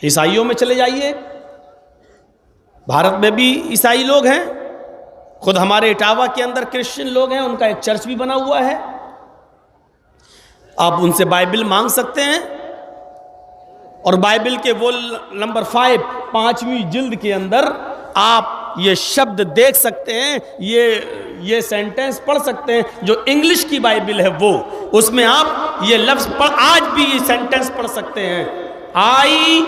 ईसाइयों में चले जाइए, भारत में भी ईसाई लोग हैं, खुद हमारे इटावा के अंदर क्रिश्चियन लोग हैं, उनका एक चर्च भी बना हुआ है। आप उनसे बाइबल मांग सकते हैं और बाइबल के वो नंबर 5 5वीं जिल्द के अंदर आप ये शब्द देख सकते हैं, ये सेंटेंस पढ़ सकते हैं जो इंग्लिश की बाइबल है वो, उसमें आप ये लफ्ज पढ़, आज भी ये सेंटेंस पढ़ सकते हैं, I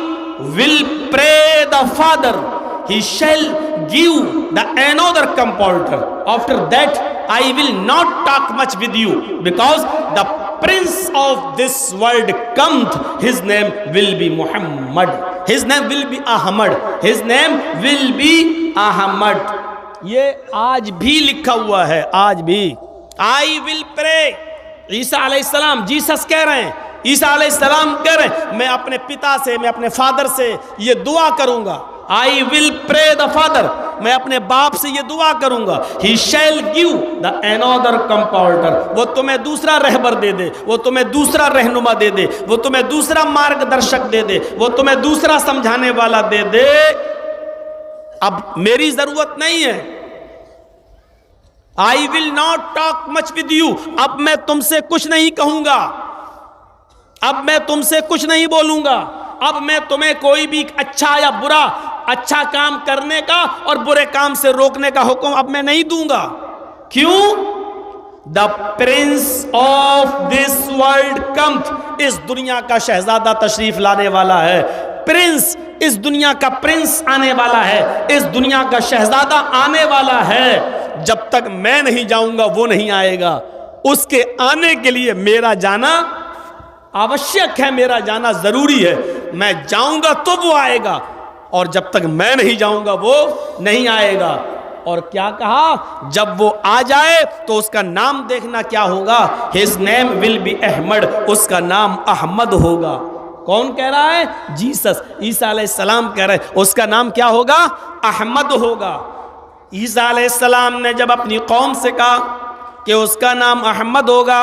will pray the father he shall give the another comforter, after that I will not talk much with you, because the prince of this world cometh, his name will be Muhammad, his name will be Ahmad, his name will be Ahmad। ये आज भी लिखा हुआ है, आज भी। I will pray, ईसा अलैहिस्सलाम, Jesus कह रहे हैं, ईसा अलैहिस्सलाम कह रहे हैं, मैं अपने पिता से, मैं अपने फादर से ये दुआ करूंगा, I will pray the father, मैं अपने बाप से ये दुआ करूंगा, he shall give the another comforter, वो तुम्हें दूसरा रहबर दे दे, वो तुम्हें दूसरा रहनुमा दे दे, वो तुम्हें दूसरा मार्गदर्शक दे दे, वो तुम्हें दूसरा समझाने वाला दे दे। अब मेरी जरूरत नहीं है, I will not talk much with you, अब मैं तुमसे कुछ नहीं कहूंगा, अब मैं तुमसे कुछ नहीं बोलूंगा, अब मैं तुम्हें कोई भी अच्छा या बुरा, अच्छा काम करने का और बुरे काम से रोकने का हुक्म अब मैं नहीं दूंगा। क्यों? The prince of this world cometh, इस दुनिया का शहजादा तशरीफ लाने वाला है, प्रिंस, इस दुनिया का प्रिंस आने वाला है, इस दुनिया का शहजादा आने वाला है। जब तक मैं नहीं जाऊंगा वो नहीं आएगा, उसके आने के लिए मेरा जाना आवश्यक है, मेरा जाना जरूरी है, मैं जाऊंगा तो वो आएगा, और जब तक मैं नहीं जाऊंगा वो नहीं आएगा। और क्या कहा? जब वो आ जाए तो उसका नाम देखना क्या होगा, his name will be Ahmad, उसका नाम अहमद होगा। कौन कह रहा है? जीसस, ईसा अलैहिस्सलाम कह रहे हैं, उसका नाम क्या होगा? अहमद होगा। ईसा अलैहिस्सलाम ने जब अपनी कौम से कहा कि उसका नाम अहमद होगा,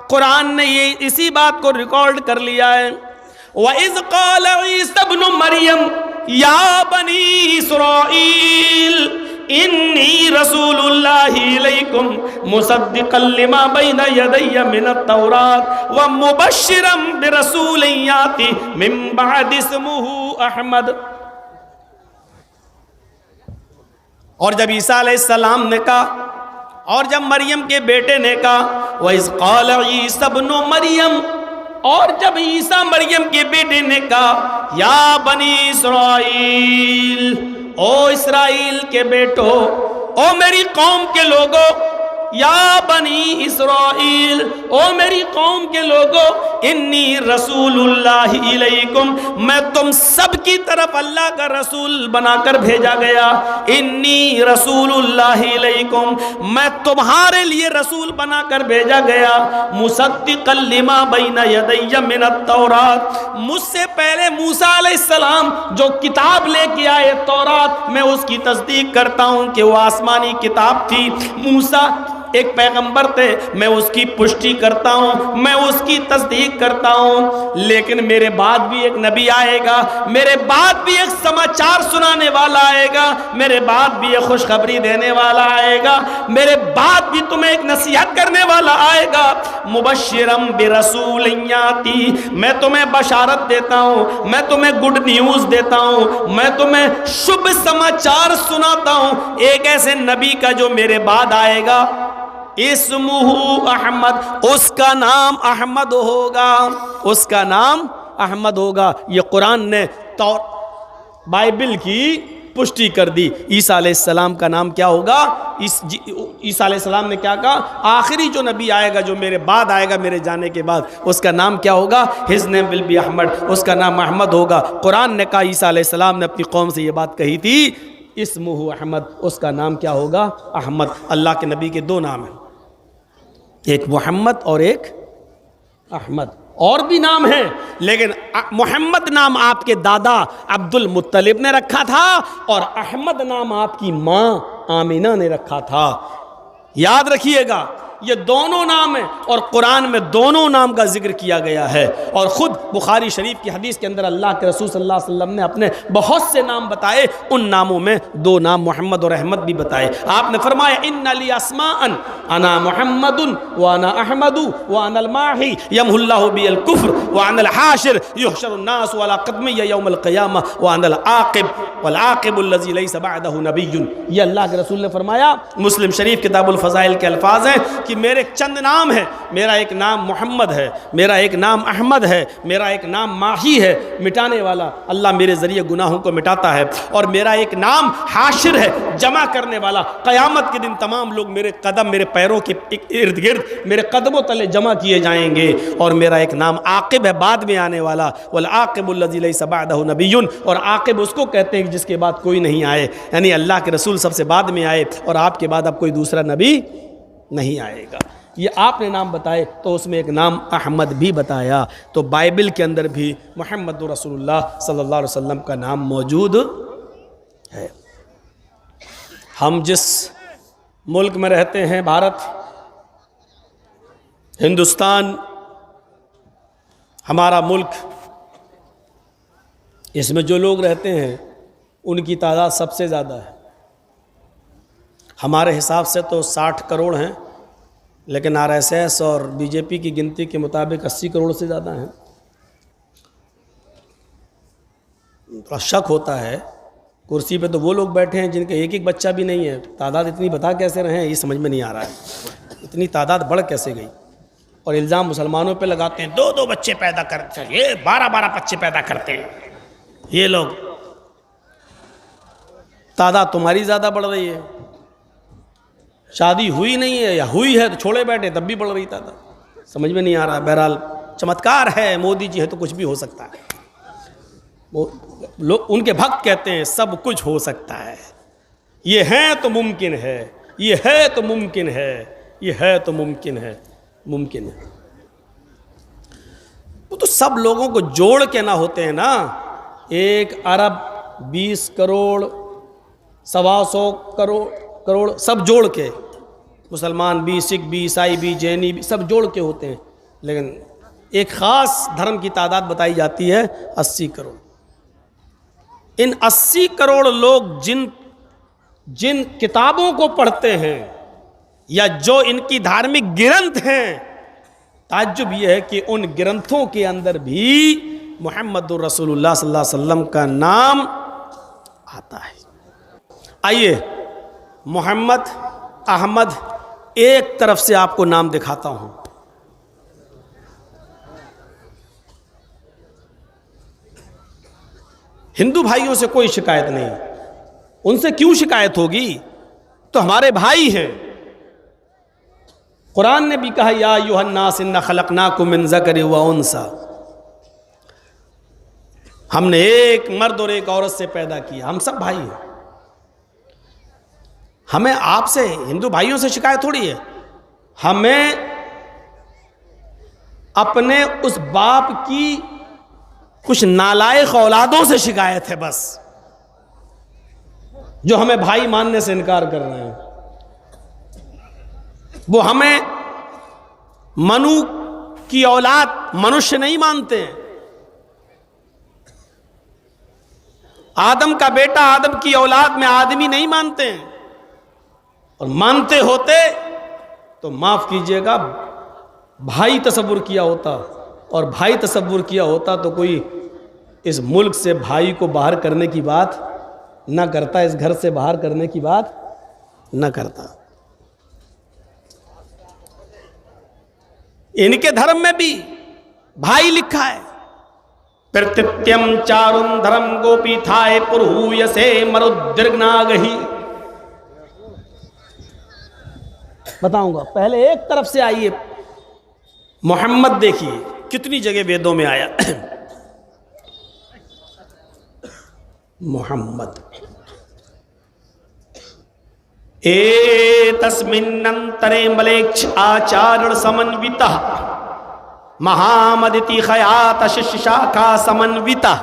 कुरान ने ये इसी बात को रिकॉर्ड कर लिया है, वइज़ क़ाल ईसा इब्न मरियम या बनी इस्राईल इन्नी रसूलुल्लाहि इलैकुम मुसद्दिक़न लिमा बैना यदैया मिनत तौरात व मुबश्शिरन बिरसूलिन याति मिन बअदि इस्मुहु अहमद। और जब ईसा अलैहिस्सलाम ने कहा, और जब मरियम के बेटे ने कहा, वइज़ क़ाल ईसा इब्नु मरियम, और जब ईसा मरियम के बेटे ने कहा, या बनी इस्राईल, ओ इस्राइल के बेटो, ओ मेरी कौम के लोगों, या बनी इस्राईल, ओ मेरी कौम के लोगों, इन्नी रसूलुल्लाहि इलैकुम, मैं तुम सब की तरफ अल्लाह का रसूल बनाकर भेजा गया, इन्नी रसूलुल्लाहि इलैकुम, मैं तुम्हारे लिए रसूल बनाकर भेजा गया, मुसद्दिक़न लिमा बैना यदैया मिनत तौरात, मुझसे पहले मूसा अलैहिस्सलाम जो किताब लेके आए तौरात, मैं उसकी तस्दीक करता हूँ कि वो आसमानी किताब थी, मूसा एक पैगंबर थे, मैं उसकी पुष्टि करता हूँ, मैं उसकी तस्दीक करता हूँ। लेकिन मेरे बाद भी एक नबी आएगा, मेरे बाद भी एक समाचार सुनाने वाला आएगा, मेरे बाद भी एक खुशखबरी देने वाला आएगा, मेरे बाद भी तुम्हें एक नसीहत करने वाला आएगा, मुबश्शिरम बिरसूलिन याती, मैं तुम्हें बशारत देता हूँ, मैं तुम्हें गुड न्यूज़ देता हूँ, मैं तुम्हें शुभ समाचार सुनाता हूँ, एक ऐसे नबी का जो मेरे बाद आएगा, इस्मुहु अहमद, उसका नाम अहमद होगा, उसका नाम अहमद होगा। ये कुरान ने तो बाइबल की पुष्टि कर दी। ईसा अलैहिस्सलाम का नाम क्या होगा? ईसा अलैहिस्सलाम ने क्या कहा? आखिरी जो नबी आएगा, जो मेरे बाद आएगा, मेरे जाने के बाद, उसका नाम क्या होगा? His name will be Ahmad, उसका नाम अहमद होगा। कुरान ने कहा, ईसा अलैहिस्सलाम ने अपनी कौम से ये बात कही थी, इस्मुहु अहमद, उसका नाम क्या होगा? अहमद। अल्लाह के नबी के दो नाम हैं, एक मोहम्मद और एक अहमद। और भी नाम हैं, लेकिन मोहम्मद नाम आपके दादा अब्दुल मुत्तलिब ने रखा था और अहमद नाम आपकी माँ आमिना ने रखा था। याद रखिएगा, ये दोनों नाम हैं और कुरान में दोनों नाम का जिक्र किया गया है। और ख़ुद बुखारी शरीफ की हदीस के अंदर अल्लाह के रसूल सल्लल्लाहु अलैहि वसल्लम ने अपने बहुत से नाम बताए, उन नामों में दो नाम मोहम्मद और अहमद भी बताए। आपने फरमाया इन्ना ली अस्माअन अना मुहम्मदुन व अना अहमदु व अनल माही यमहुल्लाहु बिल कुफ्र व अनल हाशिर युहशरुन नास अला क़दमी यौमल क़ियामा व अनल आक़िब वल आक़िबुल लज़ी लैसा बअदहु नबिय्युन। ये अल्लाह के रसूल ने फरमाया। मुस्लिम शरीफ किताबुल फ़ज़ाइल के अल्फाज हैं कि मेरे चंद नाम हैं, मेरा एक नाम मोहम्मद है, मेरा एक नाम अहमद है, मेरा एक नाम माही है, मिटाने वाला, अल्लाह मेरे ज़रिए गुनाहों को मिटाता है, और मेरा एक नाम हाशिर है, जमा करने वाला। क़यामत के दिन तमाम लोग मेरे कदम, मेरे पैरों के इर्द गिर्द, मेरे कदमों तले जमा किए जाएंगे। और मेरा एक नाम आक़िब है, बाद में आने वाला, वल आक़िबुल लज़ी लैसा बअदहु नबिय्युन, और आक़िब उसको कहते हैं जिसके बाद कोई नहीं आए, यानी अल्लाह के रसूल सबसे बाद में आए और आपके बाद अब कोई दूसरा नबी नहीं आएगा। ये आपने नाम बताए तो उसमें एक नाम अहमद भी बताया। तो बाइबल के अंदर भी मुहम्मद रसूलुल्लाह सल्लल्लाहु अलैहि वसल्लम का नाम मौजूद है। हम जिस मुल्क में रहते हैं, भारत, हिंदुस्तान हमारा मुल्क, इसमें जो लोग रहते हैं उनकी तादाद सबसे ज़्यादा है। हमारे हिसाब से तो 60 करोड़ हैं, लेकिन आरएसएस और बीजेपी की गिनती के मुताबिक 80 करोड़ से ज़्यादा हैं। थोड़ा शक होता है, कुर्सी पे तो वो लोग बैठे हैं जिनके एक एक बच्चा भी नहीं है। तादाद इतनी बता कैसे रहे हैं, ये समझ में नहीं आ रहा है। इतनी तादाद बढ़ कैसे गई? और इल्ज़ाम मुसलमानों पे लगाते हैं, 2-2 बच्चे पैदा करते हैं, ये 12-12 बच्चे पैदा करते हैं ये लोग। तादाद तुम्हारी ज़्यादा बढ़ रही है। शादी हुई नहीं है या हुई है तो छोड़े बैठे, तब भी बढ़ रही तादाद। समझ में नहीं आ रहा। बहरहाल चमत्कार है, मोदी जी है तो कुछ भी हो सकता है। वो लोग, उनके भक्त कहते हैं सब कुछ हो सकता है, ये है तो मुमकिन है, ये है तो मुमकिन है, ये है तो मुमकिन है, मुमकिन है। वो तो सब लोगों को जोड़ के ना होते हैं ना। 1 अरब 20 करोड़ 125 करोड़ सब जोड़ के, मुसलमान भी, सिख भी, ईसाई भी, जैनी भी, सब जोड़ के होते हैं। लेकिन एक ख़ास धर्म की तादाद बताई जाती है 80 करोड़। इन 80 करोड़ लोग जिन किताबों को पढ़ते हैं या जो इनकी धार्मिक ग्रंथ हैं, ताज्जुब यह है कि उन ग्रंथों के अंदर भी मुहम्मदुर रसूलुल्लाह सल्लल्लाहु अलैहि वसल्लम का नाम आता है। आइए मोहम्मद, अहमद, एक तरफ से आपको नाम दिखाता हूं। हिंदू भाइयों से कोई शिकायत नहीं, उनसे क्यों शिकायत होगी, तो हमारे भाई हैं। कुरान ने भी कहा या अय्युहन्नास इन्ना खलक़नाकुम मिन ज़करिन व उन्सा, हमने एक मर्द और एक औरत से पैदा किया। हम सब भाई हैं। हमें आपसे, हिंदू भाइयों से शिकायत थोड़ी है, हमें अपने उस बाप की कुछ नालायक औलादों से शिकायत है बस, जो हमें भाई मानने से इनकार कर रहे हैं। वो हमें मनु की औलाद, मनुष्य नहीं मानते हैं। आदम का बेटा, आदम की औलाद में आदमी नहीं मानते हैं। और मानते होते तो माफ कीजिएगा, भाई तसव्वुर किया होता, और भाई तसव्वुर किया होता तो कोई इस मुल्क से भाई को बाहर करने की बात ना करता, इस घर से बाहर करने की बात ना करता। इनके धर्म में भी भाई लिखा है। प्रत्यत्यम चारुम धर्म गोपी थाए पुरहूयसे मरुद्दीर्घनागही। बताऊंगा, पहले एक तरफ से आइए। मोहम्मद देखिए कितनी जगह वेदों में आया मोहम्मद। तस्मिन्नंतरे मलेक्ष आचारण समन्विता महामदिति खयात शिष्य शाखा समन्विता।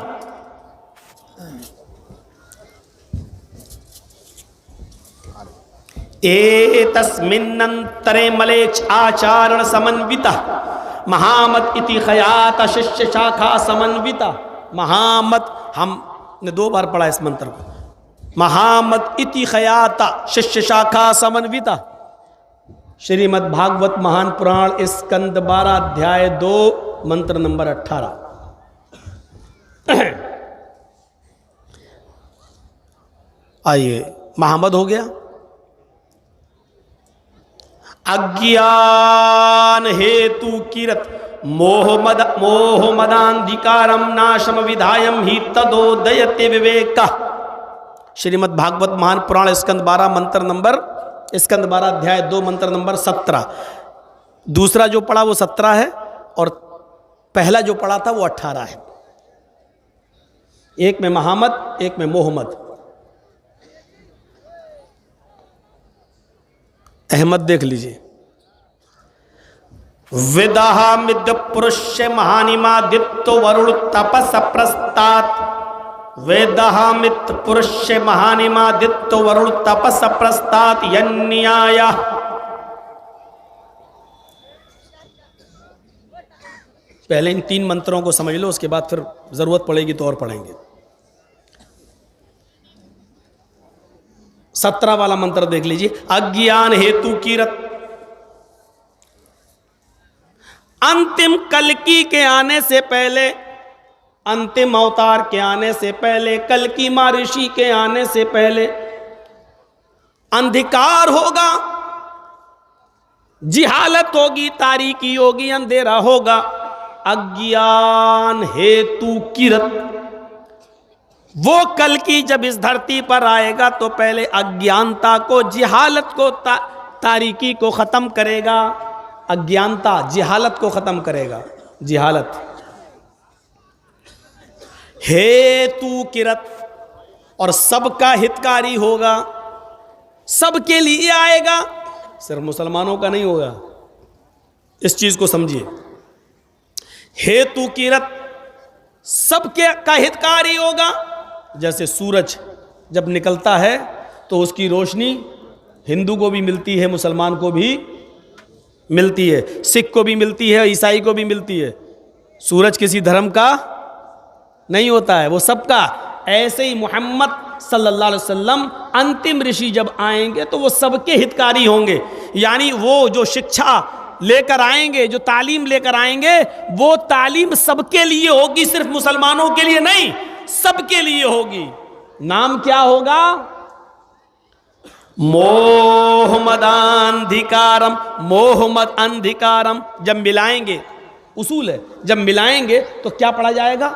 एतस्मिन्नन्तरे मलेच्छ आचारण समन्विता महामत इति खयात शिष्य शाखा समन्विता। महामत हमने 2 बार पढ़ा इस मंत्र को। महामत इति खयाता शिष्य शाखा समन्विता। श्रीमद् भागवत महान पुराण स्कंद 12 अध्याय 2 मंत्र नंबर 18। आइए, महामद हो गया। अज्ञान हेतु किरत मोह मदांधिकारम नाशम विधायम ही तदोदयते विवेक। श्रीमद् भागवत महान पुराण स्कंद 12 मंत्र नंबर स्कंद 12 अध्याय 2 मंत्र नंबर 17। दूसरा जो पढ़ा वो 17 है और पहला जो पढ़ा था वो 18 है। एक में महामद, एक में मोहम्मद। अहमद देख लीजिए। विदहा मिद पुरुष महानिमादित्य वरुण तपस प्रस्तात। वेदहा मित पुरुष महानिमादित्य वरुण तपस प्रस्तात यन्याय। पहले इन 3 मंत्रों को समझ लो, उसके बाद फिर जरूरत पड़ेगी तो और पढ़ेंगे। 17 वाला मंत्र देख लीजिए। अज्ञान हेतु किरत। अंतिम कल्कि के आने से पहले, अंतिम अवतार के आने से पहले, कल्कि महर्षि के आने से पहले अंधकार होगा, जिहालत होगी, तारीकी होगी, अंधेरा होगा। अज्ञान हेतु किरत। वो कल्कि जब इस धरती पर आएगा तो पहले अज्ञानता को, जिहालत को, तारीकी को खत्म करेगा। अज्ञानता जिहालत को खत्म करेगा। जिहालत हेतु किरत। और सबका हितकारी होगा, सबके लिए आएगा, सिर्फ मुसलमानों का नहीं होगा। इस चीज को समझिए। हेतु किरत, सबके का हितकारी होगा। जैसे सूरज जब निकलता है तो उसकी रोशनी हिंदू को भी मिलती है, मुसलमान को भी मिलती है, सिख को भी मिलती है, ईसाई को भी मिलती है। सूरज किसी धर्म का नहीं होता है, वो सबका। ऐसे ही मोहम्मद सल्लल्लाहु अलैहि वसल्लम अंतिम ऋषि जब आएंगे तो वो सबके हितकारी होंगे। यानी वो जो शिक्षा लेकर आएंगे, जो तालीम लेकर आएंगे, वो तालीम सबके लिए होगी, सिर्फ मुसलमानों के लिए नहीं, सबके लिए होगी। नाम क्या होगा? मोहमदांधिकारम। मोहम्मद अंधिकारम जब मिलाएंगे, उसूल है, जब मिलाएंगे तो क्या पढ़ा जाएगा?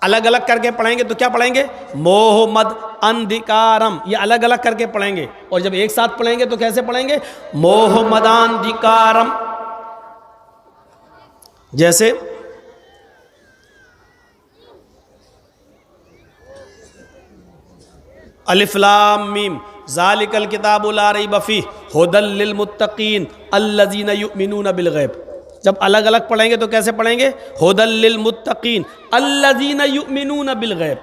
अलग अलग करके पढ़ेंगे तो क्या पढ़ेंगे? मोहम्मद अंधिकारम। ये अलग अलग करके पढ़ेंगे। और जब एक साथ पढ़ेंगे तो कैसे पढ़ेंगे? मोहम्मदांधिकारम। जैसे अलिफ लाम मीम ज़ालिकल किताबु ला रैब फीह हुदल लिल मुत्तकीन अल्लज़ीना युमिनूना बिल गैब। जब अलग अलग पढ़ेंगे तो कैसे पढ़ेंगे? हुदल लिल मुत्तकीन अल्लज़ीना युमिनूना बिल गैब।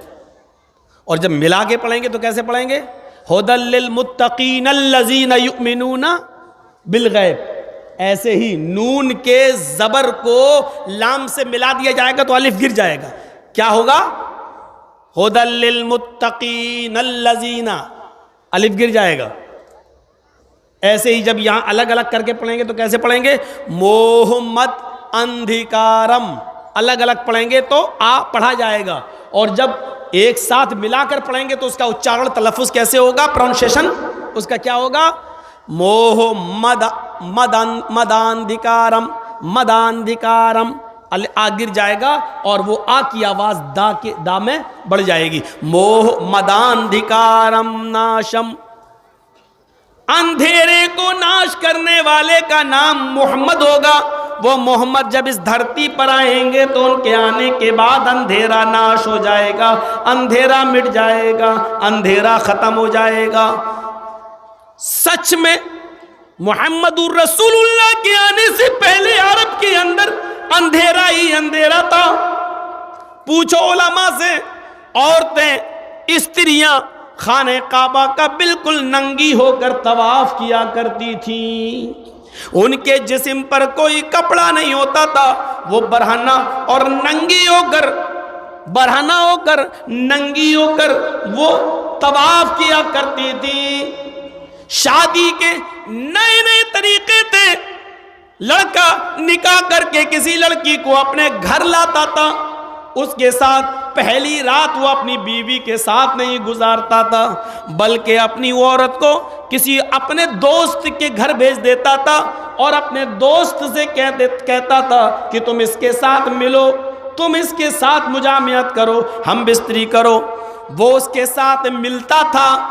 और जब मिला के पढ़ेंगे तो कैसे पढ़ेंगे? हुदल लिल मुत्तकीन अल्लज़ीना युमिनूना बिल गैब। ऐसे ही नून के जबर को लाम से मिला दिया जाएगा तो अलिफ गिर जाएगा। क्या होगा? हुदल लिल मुत्तकीन अल्लज़ीना, अलिफ गिर जाएगा। ऐसे ही जब यहां अलग अलग करके पढ़ेंगे तो कैसे पढ़ेंगे? मोहम्मद अंधिकारम। अलग अलग पढ़ेंगे तो आ पढ़ा जाएगा। और जब एक साथ मिलाकर पढ़ेंगे तो उसका उच्चारण, तलफ़ुज़ कैसे होगा? प्रोनाउंसिएशन उसका क्या होगा? मदांधिकारम। मदांधिकारम आ गिर जाएगा और वो आ की आवाज दा में बढ़ जाएगी। मोह मदांधिकारम नाशम। अंधेरे को नाश करने वाले का नाम मोहम्मद होगा। वो मोहम्मद जब इस धरती पर आएंगे तो उनके आने के बाद अंधेरा नाश हो जाएगा, अंधेरा मिट जाएगा, अंधेरा खत्म हो जाएगा। सच में मुहम्मदुर रसूलुल्लाह के आने से पहले अरब के अंदर अंधेरा ही अंधेरा था। पूछो उलमा से, औरतें, स्त्रियां खाने काबा का बिल्कुल नंगी होकर तवाफ किया करती थी। उनके जिस्म पर कोई कपड़ा नहीं होता था, वो बरहना और नंगी होकर, बरहना होकर नंगी होकर वो तवाफ किया करती थी। शादी के नए नए तरीके थे। लड़का निकाह करके किसी लड़की को अपने घर लाता था, उसके साथ पहली रात वो अपनी बीवी के साथ नहीं गुजारता था, बल्कि अपनी औरत को किसी अपने दोस्त के घर भेज देता था और अपने दोस्त से कहता था कि तुम इसके साथ मिलो, तुम इसके साथ मुजामियत करो, हम बिस्तरी करो। वो उसके साथ मिलता था।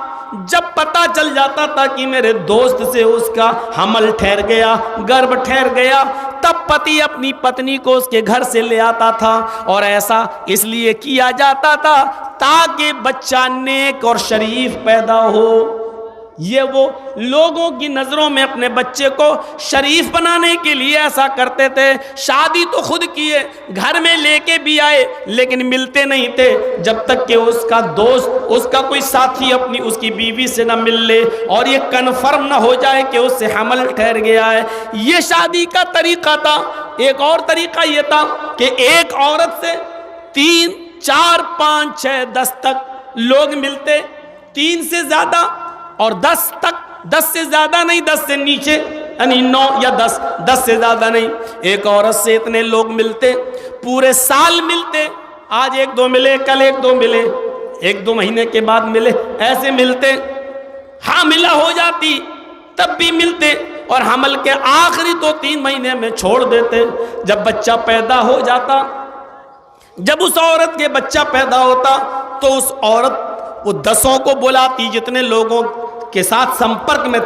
जब पता चल जाता था कि मेरे दोस्त से उसका हमल ठहर गया, गर्भ ठहर गया, तब पति अपनी पत्नी को उसके घर से ले आता था। और ऐसा इसलिए किया जाता था ताकि बच्चा नेक और शरीफ पैदा हो। ये वो लोगों की नज़रों में अपने बच्चे को शरीफ बनाने के लिए ऐसा करते थे। शादी तो खुद किए, घर में लेके भी आए, लेकिन मिलते नहीं थे जब तक कि उसका दोस्त, उसका कोई साथी अपनी उसकी बीवी से ना मिल ले और ये कन्फर्म ना हो जाए कि उससे हमल ठहर गया है। ये शादी का तरीका था। एक और तरीका ये था कि एक औरत से 3, 4, 5, 6, 10 तक लोग मिलते, 3 से ज़्यादा और 10 तक, 10 से ज्यादा नहीं, 10 से नीचे, यानी 9 या 10, 10 से ज्यादा नहीं। एक औरत से इतने लोग मिलते, पूरे साल मिलते। आज 1-2 मिले, कल 1-2 मिले, 1-2 महीने के बाद मिले, ऐसे मिलते। हामिला हो जाती तब भी मिलते और हमल के आखिरी 2-3 महीने में छोड़ देते। जब बच्चा पैदा हो जाता, जब उस औरत के बच्चा पैदा होता तो उस औरत वो 10 को बुलाती, जितने लोगों के साथ संपर्क में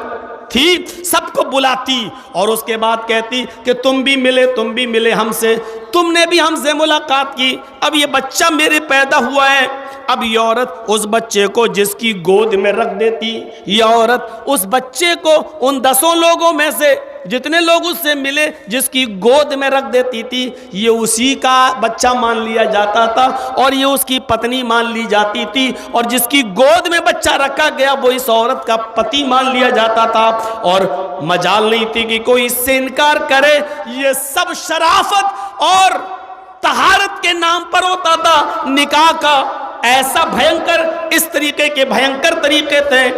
थी सबको बुलाती और उसके बाद कहती कि तुम भी मिले हमसे, तुमने भी हमसे मुलाकात की, अब ये बच्चा मेरे पैदा हुआ है। अब ये औरत उस बच्चे को जिसकी गोद में रख देती, ये औरत उस बच्चे को उन 10 लोगों में से जितने लोग उससे मिले जिसकी गोद में रख देती थी, ये उसी का बच्चा मान लिया जाता था और ये उसकी पत्नी मान ली जाती थी। और जिसकी गोद में बच्चा रखा गया वो इस औरत का पति मान लिया जाता था और मजाल नहीं थी कि कोई इससे इनकार करे। ये सब शराफत और तहारत के नाम पर होता था निकाह का। ऐसा भयंकर, इस तरीके के भयंकर तरीके थे।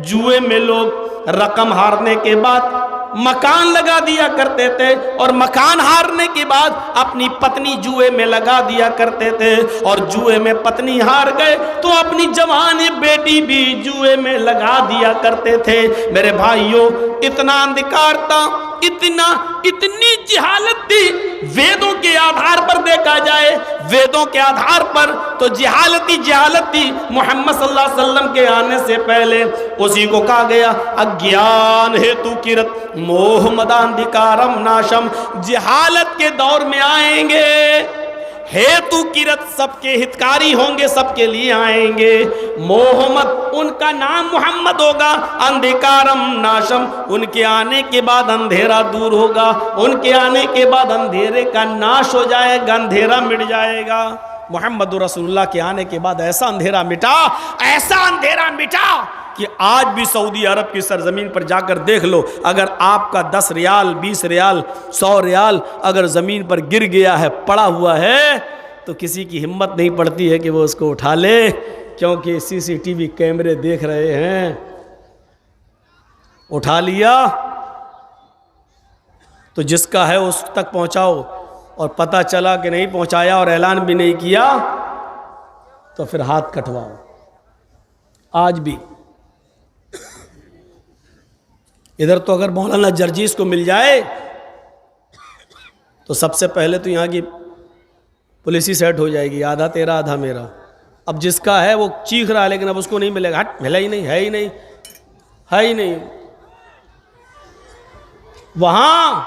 जुए में लोग रकम हारने के बाद मकान लगा दिया करते थे और मकान हारने के बाद अपनी पत्नी जुए में लगा दिया करते थे और जुए में पत्नी हार गए तो अपनी जवान बेटी भी जुए में लगा दिया करते थे। मेरे भाइयों, इतना अंधकार था, इतनी जिहालत थी। वेदों के आधार पर देखा जाए, वेदों के आधार पर तो जिहालत थी। मोहम्मद सल्लल्लाहु अलैहि वसल्लम के आने से पहले उसी को कहा गया, अज्ञान हेतु किरत मोह मदांधिकारम नाशम। जिहालत के दौर में आएंगे, हेतु किरत सबके हितकारी होंगे, सबके लिए आएंगे। मोहम्मद, उनका नाम मोहम्मद होगा, अंधकारम नाशम, उनके आने के बाद अंधेरा दूर होगा, उनके आने के बाद अंधेरे का नाश हो जाएगा, अंधेरा मिट जाएगा। मोहम्मद रसूलुल्लाह के आने के बाद ऐसा अंधेरा मिटा कि आज भी सऊदी अरब की सरजमीन पर जाकर देख लो, अगर आपका 10 रियाल, 20 रियाल, 100 रियाल अगर ज़मीन पर गिर गया है, पड़ा हुआ है, तो किसी की हिम्मत नहीं पड़ती है कि वो उसको उठा ले, क्योंकि CCTV कैमरे देख रहे हैं। उठा लिया तो जिसका है उस तक पहुंचाओ, और पता चला कि नहीं पहुंचाया और ऐलान भी नहीं किया तो फिर हाथ कटवाओ। आज भी इधर तो अगर मौलाना जर्जीस को मिल जाए तो सबसे पहले तो यहाँ की पुलिस ही सेट हो जाएगी, आधा तेरा आधा मेरा। अब जिसका है वो चीख रहा है, लेकिन अब उसको नहीं मिलेगा। हट, मिला ही नहीं, है ही नहीं। वहां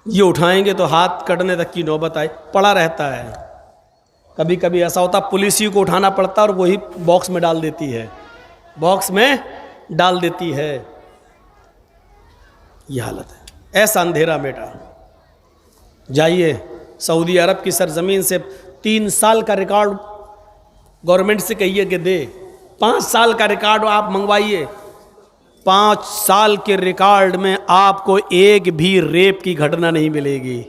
ये उठाएंगे तो हाथ कटने तक की नौबत आए, पड़ा रहता है। कभी कभी ऐसा होता पुलिस ही को उठाना पड़ता और वही बॉक्स में डाल देती है। यह हालत है, ऐसा अंधेरा बेटा। जाइए सऊदी अरब की सरजमीन से 3 साल का रिकॉर्ड गवर्नमेंट से कहिए कि दे। 5 साल का रिकॉर्ड आप मंगवाइए, 5 साल के रिकॉर्ड में आपको एक भी रेप की घटना नहीं मिलेगी,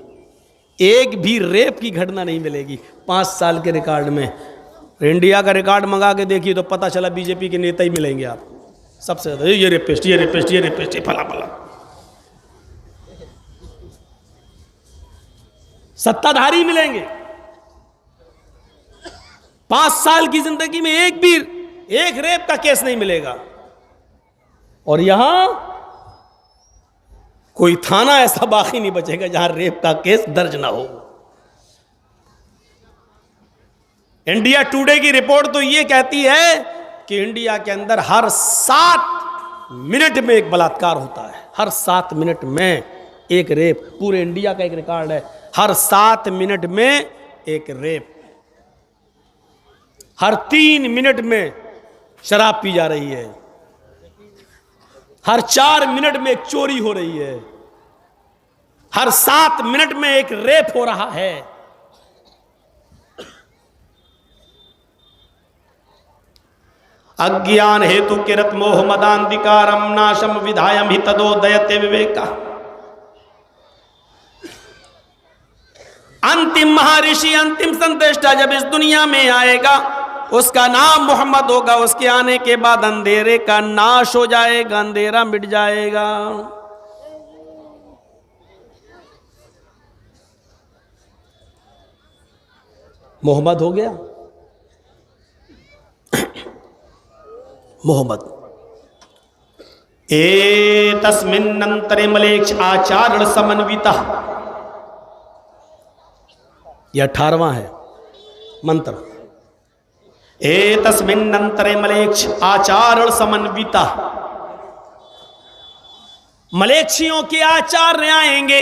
एक भी रेप की घटना नहीं मिलेगी 5 साल के रिकॉर्ड में। इंडिया का रिकॉर्ड मंगा के देखिए तो पता चला बीजेपी के नेता ही मिलेंगे आप सबसे ज्यादा, ये रेपिस्ट, ये रेपिस्ट, ये रेपिस्ट, ये फला फला। सत्ताधारी मिलेंगे। 5 साल की जिंदगी में एक रेप का केस नहीं मिलेगा। और यहां कोई थाना ऐसा बाकी नहीं बचेगा जहां रेप का केस दर्ज ना हो। इंडिया टुडे की रिपोर्ट तो यह कहती है कि इंडिया के अंदर हर 7 मिनट में एक बलात्कार होता है, हर 7 मिनट में एक रेप। पूरे इंडिया का एक रिकॉर्ड है, हर 7 मिनट में एक रेप, हर 3 मिनट में शराब पी जा रही है, हर 4 मिनट में एक चोरी हो रही है, हर 7 मिनट में एक रेप हो रहा है। अज्ञान हेतु किरत मोह मदांधिकारम नाशम विधायम हि तदोदयते विवेका। अंतिम महर्षि, अंतिम संदेष्टा जब इस दुनिया में आएगा उसका नाम मोहम्मद होगा। उसके आने के बाद अंधेरे का नाश हो जाएगा, अंधेरा मिट जाएगा। मोहम्मद हो गया, मोहम्मद। तस्मिन्नंतरे मलेक्ष आचारण समन्विता, यह 18वां है मंत्र। तस्मिन्नंतरे मलेक्ष आचारण समन्विता, मलेक्षियों के आचार्य आएंगे,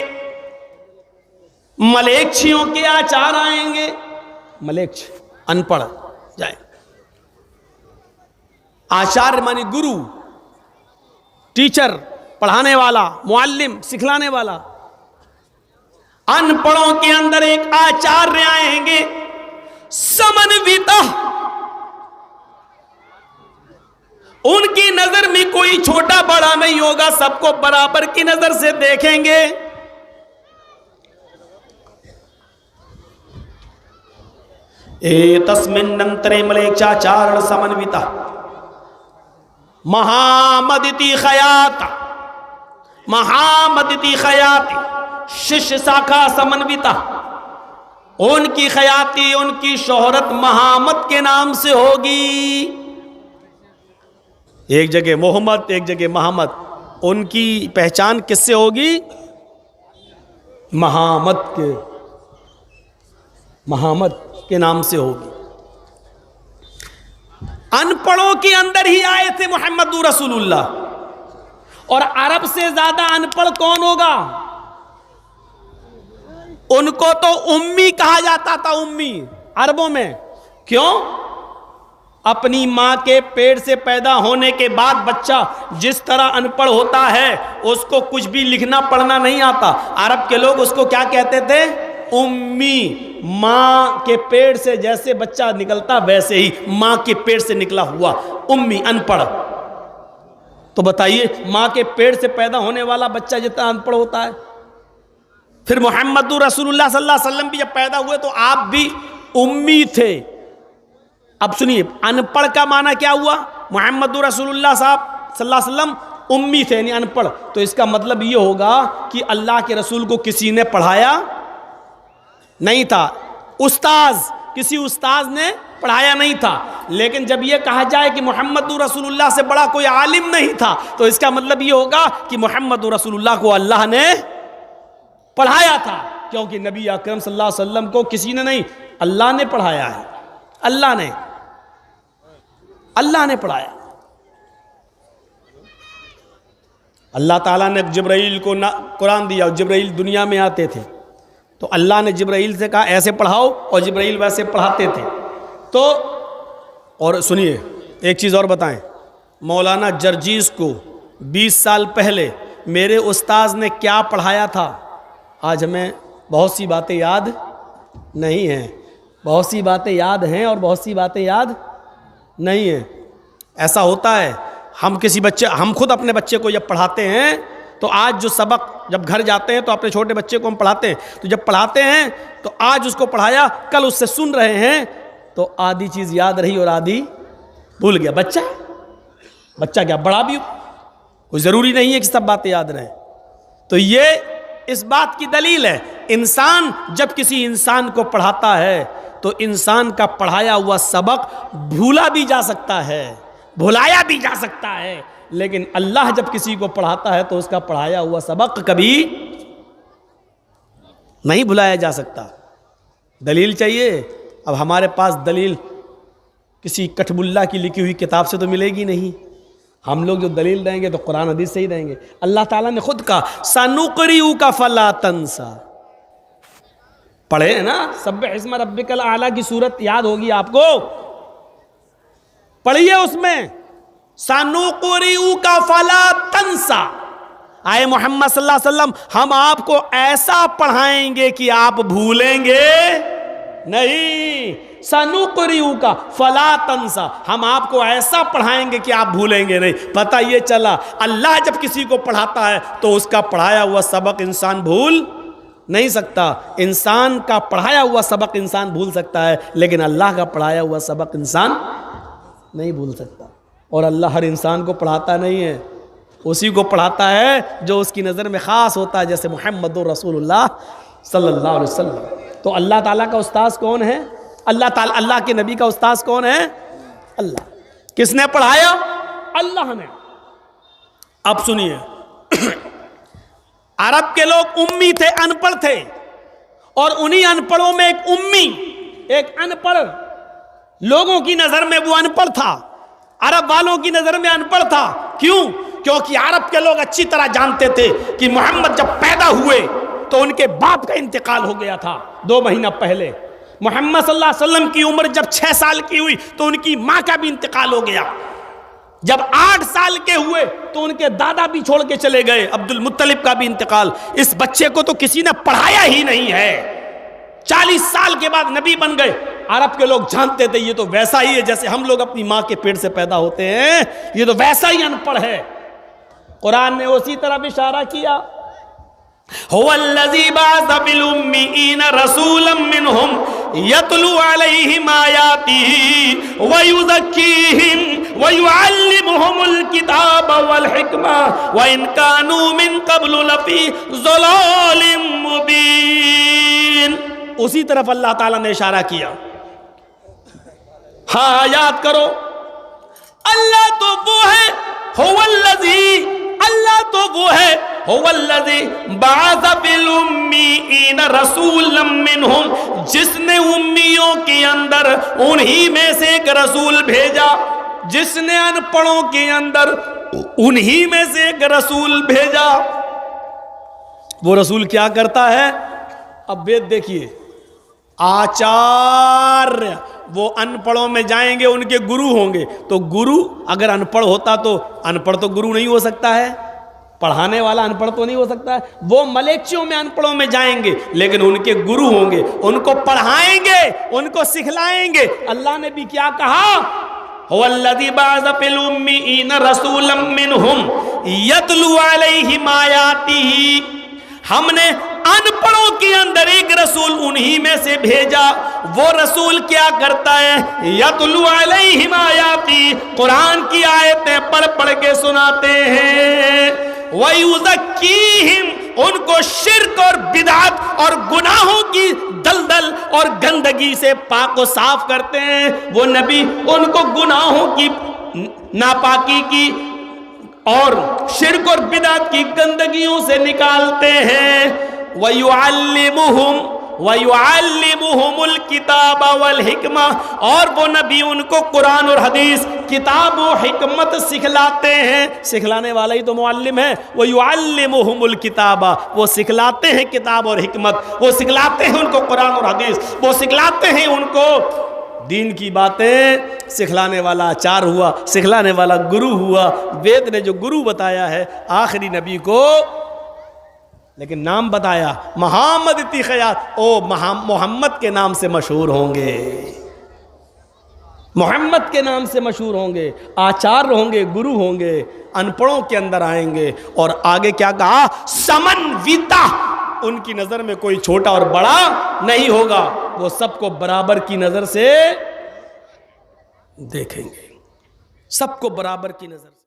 मलेक्षियों के आचार आएंगे। मलेक्ष अनपढ़ जाए, आचार्य माने गुरु, टीचर, पढ़ाने वाला, मुअल्लिम, सिखलाने वाला। अनपढ़ों के अंदर एक आचार्य आएंगे समन्विता, उनकी नजर में कोई छोटा बड़ा नहीं होगा, सबको बराबर की नजर से देखेंगे। तस्मिन्नंतरे मलेक्षाचारण समन्विता महामदिति खयात, महामदिति खयात शिष्य शाखा समन्विता, उनकी खयाती, उनकी शोहरत महामद के नाम से होगी। एक जगह मोहम्मद, एक जगह मोहम्मद, उनकी पहचान किससे होगी? महामद के नाम से होगी। अनपढ़ों के अंदर ही आए थे मोहम्मद रसूलुल्लाह, और अरब से ज्यादा अनपढ़ कौन होगा? उनको तो उम्मी कहा जाता था, उम्मी अरबों में। क्यों? अपनी मां के पेट से पैदा होने के बाद बच्चा जिस तरह अनपढ़ होता है, उसको कुछ भी लिखना पढ़ना नहीं आता। अरब के लोग उसको क्या कहते थे? उम्मी। मां के पेट से जैसे बच्चा निकलता वैसे ही मां के पेट से निकला हुआ उम्मी, अनपढ़। तो बताइए, मां के पेट से पैदा होने वाला बच्चा जितना अनपढ़ होता है, फिर मोहम्मद रसूलुल्लाह सल्लल्लाहु अलैहि वसल्लम भी जब पैदा हुए तो आप भी उम्मी थे। अब सुनिए, अनपढ़ का माना क्या हुआ? मोहम्मद रसूलुल्लाह साहब सल्लल्लाहु अलैहि वसल्लम उम्मी थे, यानी अनपढ़। तो इसका मतलब ये होगा कि अल्लाह के रसूल को किसी ने पढ़ाया नहीं था, किसी उस्ताद ने पढ़ाया नहीं था। लेकिन जब यह कहा जाए कि मोहम्मद रसूलुल्लाह से बड़ा कोई आलिम नहीं था, तो इसका मतलब यह होगा कि मोहम्मद रसूलुल्लाह को अल्लाह ने पढ़ाया था, क्योंकि नबी अकरम सल्लल्लाहु अलैहि वसल्लम को किसी ने नहीं, अल्लाह ने पढ़ाया है। अल्लाह ने पढ़ाया। अल्लाह ताला ने जिब्राइल को कुरान दिया, जिब्राइल दुनिया में आते थे तो अल्लाह ने जिब्राइल से कहा ऐसे पढ़ाओ, और जिब्राइल वैसे पढ़ाते थे। तो और सुनिए, एक चीज़ और बताएं, मौलाना जर्जीस को 20 साल पहले मेरे उस्ताद ने क्या पढ़ाया था, आज हमें बहुत सी बातें याद नहीं हैं। बहुत सी बातें याद हैं और बहुत सी बातें याद नहीं है। ऐसा होता है, हम खुद अपने बच्चे को जब पढ़ाते हैं तो आज जो सबक जब घर जाते हैं तो अपने छोटे बच्चे को हम पढ़ाते हैं, तो जब पढ़ाते हैं तो आज उसको पढ़ाया, कल उससे सुन रहे हैं तो आधी चीज़ याद रही और आधी भूल गया। बच्चा क्या बड़ा भी हो, कोई ज़रूरी नहीं है कि सब बातें याद रहें। तो ये इस बात की दलील है, इंसान जब किसी इंसान को पढ़ाता है तो इंसान का पढ़ाया हुआ सबक भूला भी जा सकता है, भुलाया भी जा सकता है, लेकिन अल्लाह जब किसी को पढ़ाता है तो उसका पढ़ाया हुआ सबक कभी नहीं भुलाया जा सकता। दलील चाहिए? अब हमारे पास दलील किसी कठबुल्ला की लिखी हुई किताब से तो मिलेगी नहीं। हम लोग जो दलील देंगे तो कुरान हदीस से ही देंगे। अल्लाह ताला ने खुद कहा सनुक़रिउ का फला तंसा, पढ़े है ना, सब्बिह इस्म रब्बिकल आला की सूरत याद होगी आपको, पढ़िए उसमें सनुक़रिउ का फला तंसा। आए मोहम्मद सल्लल्लाहु अलैहि वसल्लम, हम आपको ऐसा पढ़ाएंगे कि आप भूलेंगे नहीं। सनुक़रिउ का फला तंसा, हम आपको ऐसा पढ़ाएंगे कि आप भूलेंगे नहीं। पता ये चला, अल्लाह जब किसी को पढ़ाता है तो उसका पढ़ाया हुआ सबक इंसान भूल नहीं सकता। इंसान का पढ़ाया हुआ सबक इंसान भूल सकता है, लेकिन अल्लाह का पढ़ाया हुआ सबक इंसान नहीं भूल सकता। और अल्लाह हर इंसान को पढ़ाता नहीं है, उसी को पढ़ाता है जो उसकी नज़र में ख़ास होता है, जैसे मुहम्मदुर रसूलुल्लाह सल्लल्लाहु अलैहि वसल्लम। तो अल्लाह ताला का उस्ताद कौन है? अल्लाह के नबी का उस्ताद कौन है? अल्लाह। किसने पढ़ाया? अल्लाह ने। अब सुनिए, अरब के लोग उम्मी थे, अनपढ़ थे, और उन्हीं अनपढ़ों में एक उम्मी, एक अनपढ़ लोगों की नजर में वो अनपढ़ था, अरब वालों की नजर में अनपढ़ था। क्यों? क्योंकि अरब के लोग अच्छी तरह जानते थे कि मोहम्मद जब पैदा हुए तो उनके बाप का इंतकाल हो गया था 2 महीना पहले। मोहम्मद सल्लल्लाहु अलैहि वसल्लम की उम्र जब 6 साल की हुई तो उनकी माँ का भी इंतकाल हो गया। जब 8 साल के हुए तो उनके दादा भी छोड़ के चले गए, अब्दुल मुत्तलिब का भी इंतकाल। इस बच्चे को तो किसी ने पढ़ाया ही नहीं है, 40 साल के बाद नबी बन गए। अरब के लोग जानते थे ये तो वैसा ही है जैसे हम लोग अपनी माँ के पेट से पैदा होते हैं, ये तो वैसा ही अनपढ़ है। कुरान ने उसी तरफ इशारा किया, हुवल्लज़ी बअस बिल उम्मीयीन रसूलन मिनहुम यतलू अलैहिम आयातिही व युज़क्कीहिम व युअल्लिमुहुमुल किताब वल हिकमा व इन कानू मिन क़ब्लु लफ़ी ज़लालिम मुबीन। उसी तरफ अल्लाह ताला ने इशारा किया। हाँ, याद करो, अल्लाह तो वो है, हुवल्लज़ी, अल्लाह तो वो है, हुवल्लज़ी बअस बिल उम्मीयीन रसूलन मिनहुम, जिसने उम्मियों के अंदर उन्हीं में से एक रसूल भेजा, जिसने अनपढ़ों के अंदर उन्हीं में से एक रसूल भेजा। वो रसूल क्या करता है? अब वेद देखिए, आचार्य, वो अनपढ़ों में जाएंगे, उनके गुरु होंगे। तो गुरु अगर अनपढ़ होता तो अनपढ़ तो गुरु नहीं हो सकता है, पढ़ाने वाला अनपढ़ तो नहीं हो सकता है। वो मलेच्चियों में अनपढ़ों में जाएंगे, लेकिन उनके गुरु होंगे, उनको पढ़ाएंगे, उनको सिखलाएंगे। अल्लाह ने भी क्या कहा? हुवल्लज़ी बअस बिल उम्मीयीन रसूलन मिनहुम यतलू अलैहिम आयातिही, हमने अनपढ़ों के अंदर एक रसूल उन्हीं में से भेजा। वो रसूल क्या करता है? यतलू अलैहिम आयाती, कुरान की आयतें पढ़ पढ़ के सुनाते हैं। व युज़क्कीहिम, उनको शिर्क और बिदअत और गुनाहों की दलदल और गंदगी से पाक व साफ करते हैं। वो नबी उनको गुनाहों की, नापाकी की और शिर्क और बिदअत की गंदगियों से निकालते हैं। वयुअल्लिमुहुमुल किताब वल हिकमा, और वो नबी उनको कुरान और हदीस, किताब और हिकमत सिखलाते हैं। सिखलाने वाला ही तो मुअल्लिम है। वयुअल्लिमुहुमुल किताब, वो सिखलाते हैं किताब और हिकमत, वो सिखलाते हैं उनको कुरान और हदीस, वो सिखलाते हैं उनको दीन की बातें। सिखलाने वाला आचार्य हुआ, सिखलाने वाला गुरु हुआ। वेद ने जो गुरु बताया है, आखिरी नबी को लेकिन नाम बताया मोहम्मद तिखयात, ओ मोहम्मद के नाम से मशहूर होंगे, मोहम्मद के नाम से मशहूर होंगे, आचार्य होंगे, गुरु होंगे, अनपढ़ों के अंदर आएंगे। और आगे क्या कहा, समन्विता, उनकी नजर में कोई छोटा और बड़ा नहीं होगा, वो सबको बराबर की नजर से देखेंगे, सबको बराबर की नजर से।